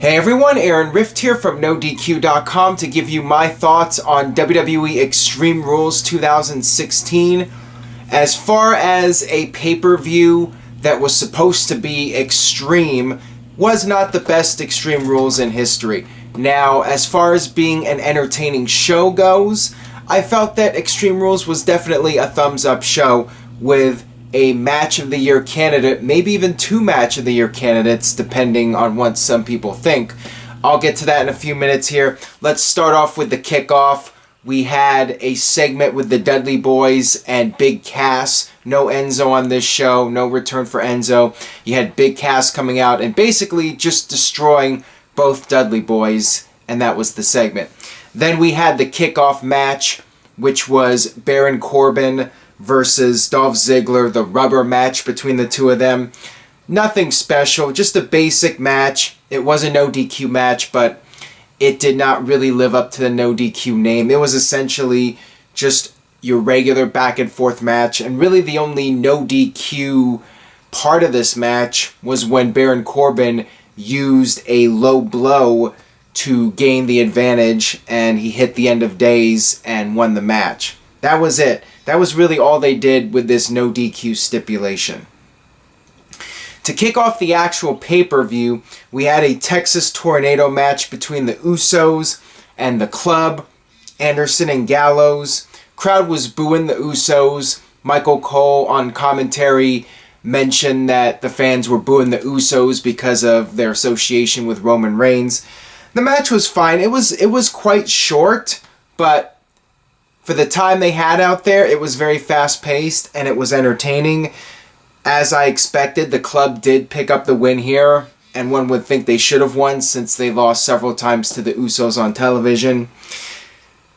Hey everyone, Aaron Rift here from NoDQ.com to give you my thoughts on WWE Extreme Rules 2016. As far as a pay-per-view that was supposed to be extreme, was not the best Extreme Rules in history. Now, as far as being an entertaining show goes, I felt that Extreme Rules was definitely a thumbs-up show with a Match of the Year candidate, maybe even two Match of the Year candidates, depending on what some people think. I'll get to that in a few minutes here. Let's start off with the kickoff. We had a segment with the Dudley Boys and Big Cass. No Enzo on this show, no return for Enzo. You had Big Cass coming out and basically just destroying both Dudley Boys, and that was the segment. Then we had the kickoff match, which was Baron Corbin versus Dolph Ziggler, the rubber match between the two of them. Nothing special, just a basic match. It was a no DQ match, but it did not really live up to the no DQ name. It was essentially just your regular back and forth match, and really the only no DQ part of this match was when Baron Corbin used a low blow to gain the advantage, and he hit the end of days and won the match. That was it. That was really all they did with this no DQ stipulation. To kick off the actual pay-per-view, we had a Texas Tornado match between the Usos and the Club, Anderson and Gallows. Crowd was booing the Usos. Michael Cole on commentary mentioned that the fans were booing the Usos because of their association with Roman Reigns. The match was fine. It was quite short, but for the time they had out there, it was very fast-paced and it was entertaining. As I expected, the Club did pick up the win here, and one would think they should have won since they lost several times to the Usos on television.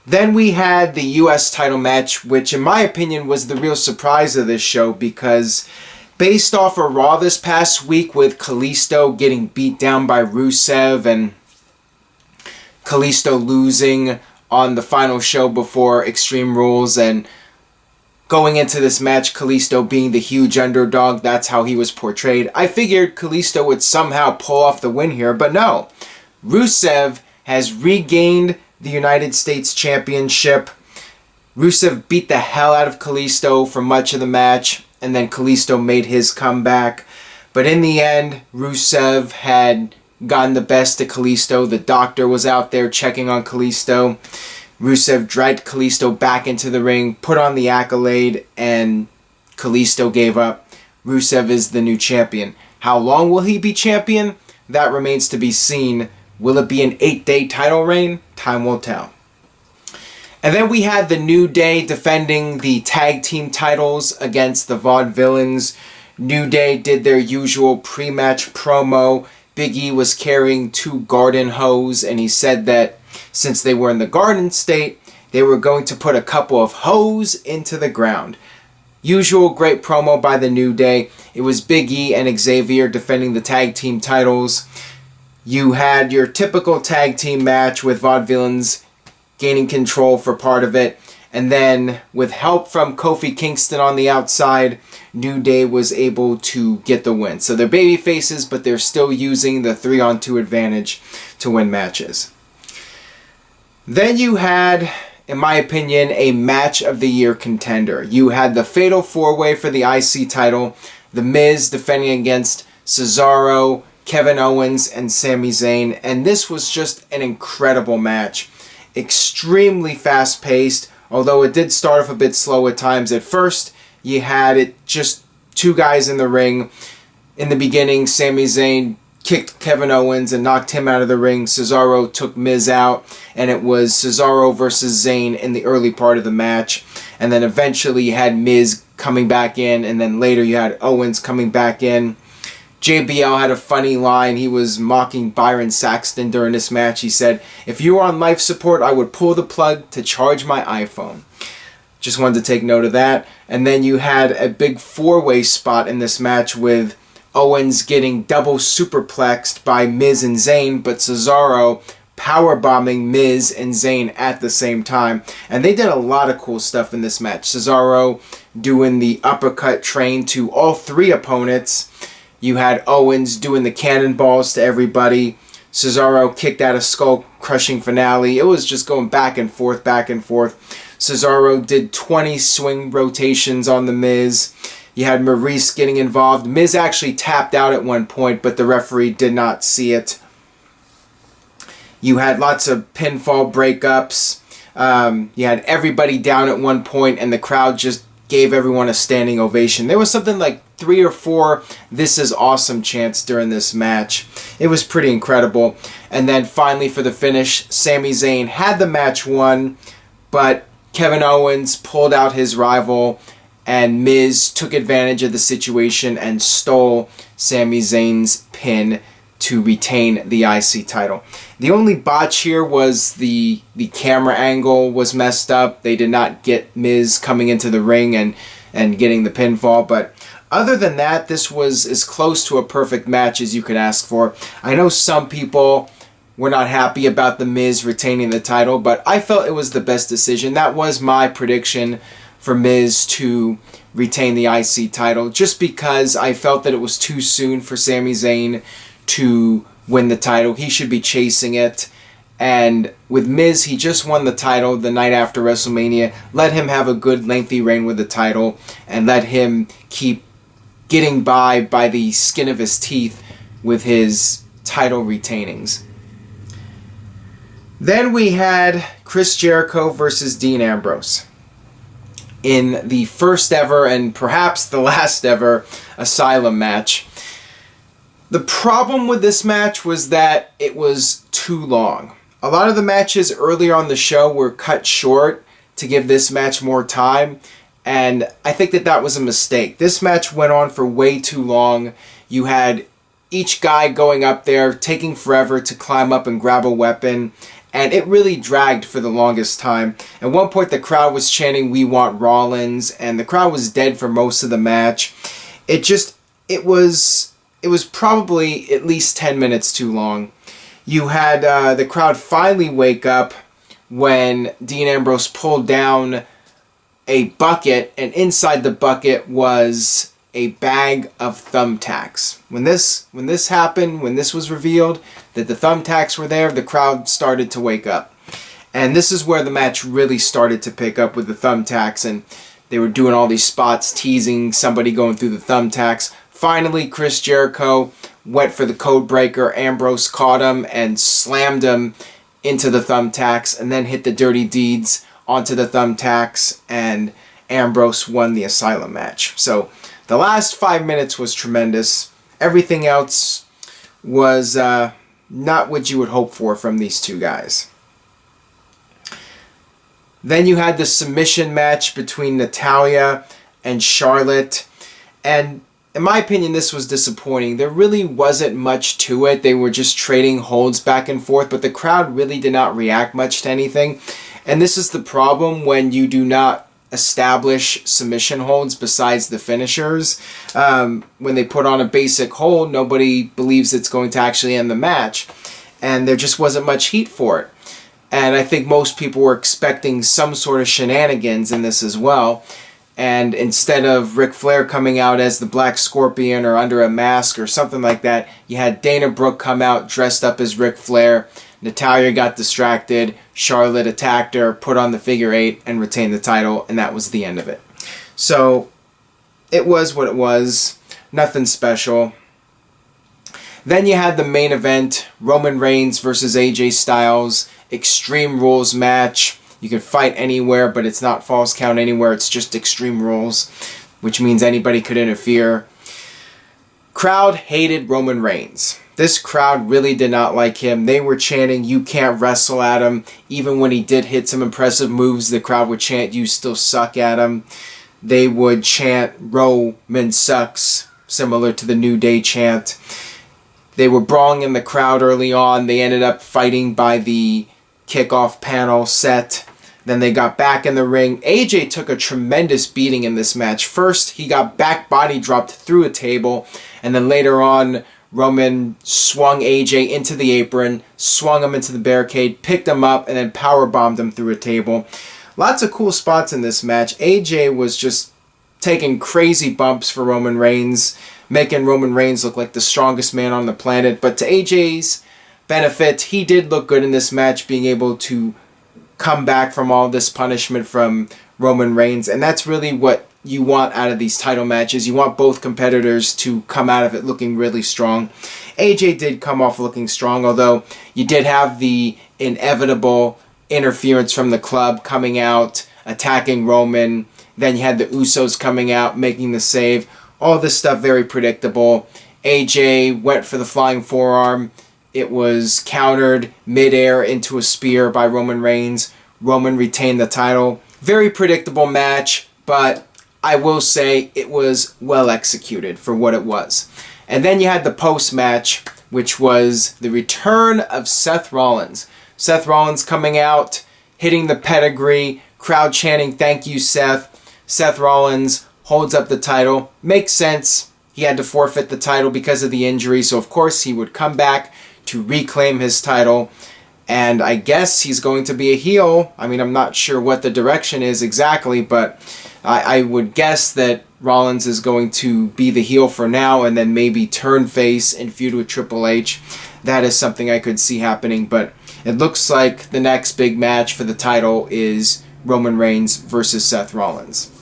Then we had the U.S. title match, which in my opinion was the real surprise of this show, because based off of Raw this past week with Kalisto getting beat down by Rusev and Kalisto losing on the final show before Extreme Rules, and going into this match, Kalisto being the huge underdog, that's how he was portrayed. I figured Kalisto would somehow pull off the win here, but no. Rusev has regained the United States Championship. Rusev beat the hell out of Kalisto for much of the match, and then Kalisto made his comeback. But in the end, Rusev had gotten the best of Kalisto. The doctor was out there checking on Kalisto. Rusev dragged Kalisto back into the ring, put on the accolade, and Kalisto gave up. Rusev is the new champion. How long will he be champion? That remains to be seen. Will it be an 8-day title reign? Time will tell. And then we had the New Day defending the tag team titles against the Vaudevillains. New Day did their usual pre-match promo. Big E was carrying two garden hose, and he said that since they were in the garden state, they were going to put a couple of hose into the ground. Usual great promo by the New Day. It was Big E and Xavier defending the tag team titles. You had your typical tag team match with Vaudevillains gaining control for part of it. And then, with help from Kofi Kingston on the outside, New Day was able to get the win. So they're baby faces, but they're still using the 3-on-2 advantage to win matches. Then you had, in my opinion, a Match of the Year contender. You had the Fatal 4-Way for the IC title, The Miz defending against Cesaro, Kevin Owens, and Sami Zayn. And this was just an incredible match. Extremely fast-paced. Although it did start off a bit slow at times. At first, you had it just two guys in the ring. In the beginning, Sami Zayn kicked Kevin Owens and knocked him out of the ring. Cesaro took Miz out, and it was Cesaro versus Zayn in the early part of the match. And then eventually you had Miz coming back in, and then later you had Owens coming back in. JBL had a funny line. He was mocking Byron Saxton during this match. He said, "If you were on life support, I would pull the plug to charge my iPhone." Just wanted to take note of that. And then you had a big 4-way spot in this match with Owens getting double superplexed by Miz and Zayn, but Cesaro powerbombing Miz and Zayn at the same time. And they did a lot of cool stuff in this match. Cesaro doing the uppercut train to all three opponents. You had Owens doing the cannonballs to everybody. Cesaro kicked out a skull-crushing finale. It was just going back and forth, back and forth. Cesaro did 20 swing rotations on The Miz. You had Maurice getting involved. Miz actually tapped out at one point, but the referee did not see it. You had lots of pinfall breakups. You had everybody down at one point, and the crowd just gave everyone a standing ovation. There was something like 3 or 4 "This is awesome" chants during this match. It was pretty incredible. And then finally for the finish, Sami Zayn had the match won, but Kevin Owens pulled out his rival, and Miz took advantage of the situation and stole Sami Zayn's pin to retain the IC title. The only botch here was the camera angle was messed up. They did not get Miz coming into the ring and getting the pinfall, but other than that, this was as close to a perfect match as you could ask for. I know some people were not happy about The Miz retaining the title, but I felt it was the best decision. That was my prediction for Miz to retain the IC title, just because I felt that it was too soon for Sami Zayn to win the title. He should be chasing it. And with Miz, he just won the title the night after WrestleMania. Let him have a good lengthy reign with the title, and let him keep getting by the skin of his teeth with his title retainings. Then we had Chris Jericho versus Dean Ambrose in the first ever and perhaps the last ever Asylum match. The problem with this match was that it was too long. A lot of the matches earlier on the show were cut short to give this match more time, and I think that was a mistake. This match went on for way too long. You had each guy going up there, taking forever to climb up and grab a weapon, and it really dragged for the longest time. At one point the crowd was chanting "We want Rollins," and the crowd was dead for most of the match. It was probably at least 10 minutes too long. You had the crowd finally wake up when Dean Ambrose pulled down a bucket, and inside the bucket was a bag of thumbtacks. When this happened, when this was revealed that the thumbtacks were there, the crowd started to wake up. And this is where the match really started to pick up with the thumbtacks, and they were doing all these spots teasing somebody going through the thumbtacks. Finally, Chris Jericho went for the code breaker. Ambrose caught him and slammed him into the thumbtacks, and then hit the dirty deeds onto the thumbtacks, and Ambrose won the Asylum match. So the last 5 minutes was tremendous. Everything else was not what you would hope for from these two guys. Then you had the submission match between Natalya and Charlotte, and in my opinion, this was disappointing. There really wasn't much to it. They were just trading holds back and forth, but the crowd really did not react much to anything. And this is the problem when you do not establish submission holds besides the finishers. When they put on a basic hold, nobody believes it's going to actually end the match. And there just wasn't much heat for it. And I think most people were expecting some sort of shenanigans in this as well. And instead of Ric Flair coming out as the Black Scorpion or under a mask or something like that, you had Dana Brooke come out dressed up as Ric Flair. Natalya got distracted. Charlotte attacked her, put on the figure 8, and retained the title, and that was the end of it. So it was what it was. Nothing special. Then you had the main event, Roman Reigns versus AJ Styles, Extreme Rules match. You can fight anywhere, but it's not Falls Count Anywhere. It's just Extreme Rules, which means anybody could interfere. Crowd hated Roman Reigns. This crowd really did not like him. They were chanting, "You can't wrestle" at him. Even when he did hit some impressive moves, the crowd would chant, "You still suck" at him. They would chant, "Roman sucks," similar to the New Day chant. They were brawling in the crowd early on. They ended up fighting by the kickoff panel set. Then they got back in the ring. AJ took a tremendous beating in this match. First, he got back body dropped through a table, and then later on, Roman swung AJ into the apron, swung him into the barricade, picked him up, and then powerbombed him through a table. Lots of cool spots in this match. AJ was just taking crazy bumps for Roman Reigns, making Roman Reigns look like the strongest man on the planet. But to AJ's benefit. He did look good in this match, being able to come back from all this punishment from Roman Reigns, and that's really what you want out of these title matches. You want both competitors to come out of it looking really strong. AJ did come off looking strong, although you did have the inevitable interference from the club coming out, attacking Roman. Then you had the Usos coming out, making the save. All this stuff very predictable. AJ went for the flying forearm. It was countered midair into a spear by Roman Reigns. Roman retained the title. Very predictable match, but I will say it was well executed for what it was. And then you had the post-match, which was the return of Seth Rollins. Seth Rollins coming out, hitting the pedigree, crowd chanting, "Thank you, Seth." Seth Rollins holds up the title. Makes sense. He had to forfeit the title because of the injury, so of course he would come back to reclaim his title. And I guess he's going to be a heel. I mean, I'm not sure what the direction is exactly, but I would guess that Rollins is going to be the heel for now and then maybe turn face and feud with Triple H. That is something I could see happening, but it looks like the next big match for the title is Roman Reigns versus Seth Rollins.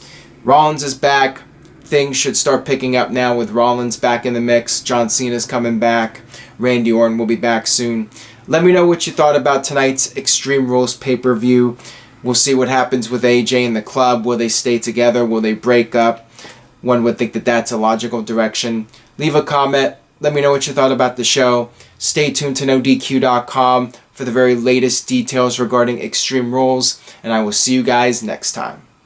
Rollins is back. Things should start picking up now with Rollins back in the mix. John Cena's coming back. Randy Orton will be back soon. Let me know what you thought about tonight's Extreme Rules pay-per-view. We'll see what happens with AJ and the club. Will they stay together? Will they break up? One would think that that's a logical direction. Leave a comment. Let me know what you thought about the show. Stay tuned to NoDQ.com for the very latest details regarding Extreme Rules, and I will see you guys next time.